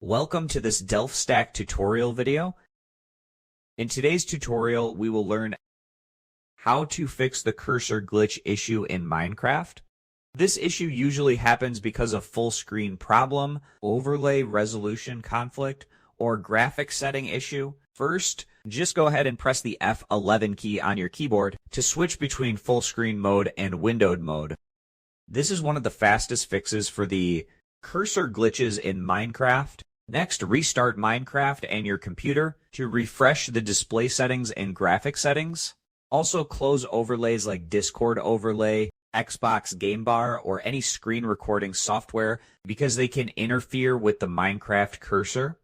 Welcome to this DelftStack tutorial video. In today's tutorial, we will learn how to fix the cursor glitch issue in Minecraft. This issue usually happens because of full screen problem, overlay resolution conflict, or graphic setting issue. First, just go ahead and press the F11 key on your keyboard to switch between full screen mode and windowed mode. This is one of the fastest fixes for the cursor glitches in Minecraft. Next, restart Minecraft and your computer to refresh the display settings and graphic settings. Also, close overlays like Discord overlay, Xbox Game Bar, or any screen recording software because they can interfere with the Minecraft cursor.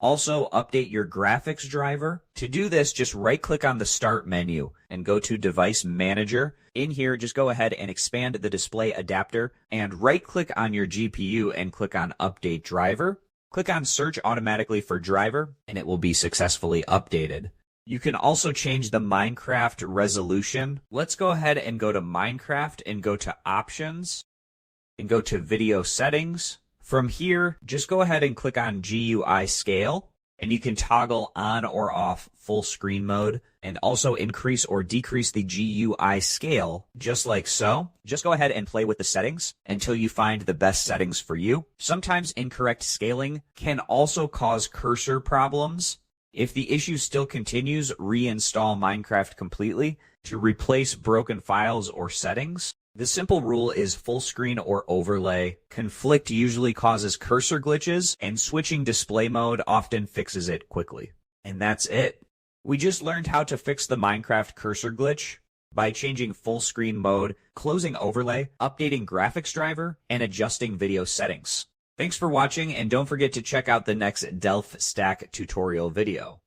Also, update your graphics driver. To do this, just right-click on the Start menu and go to Device Manager. In here, just go ahead and expand the display adapter and right-click on your GPU and click on Update Driver. Click on Search automatically for driver, and it will be successfully updated. You can also change the Minecraft resolution. Let's go ahead and go to Minecraft and go to Options and go to Video Settings. From here, just go ahead and click on GUI Scale, and you can toggle on or off full screen mode and also increase or decrease the GUI scale, just like so. Just go ahead and play with the settings until you find the best settings for you. Sometimes incorrect scaling can also cause cursor problems. If the issue still continues, reinstall Minecraft completely to replace broken files or settings. The simple rule is full screen or overlay. Conflict usually causes cursor glitches, and switching display mode often fixes it quickly. And that's it. We just learned how to fix the Minecraft cursor glitch by changing full screen mode, closing overlay, updating graphics driver, and adjusting video settings. Thanks for watching, and don't forget to check out the next DelftStack tutorial video.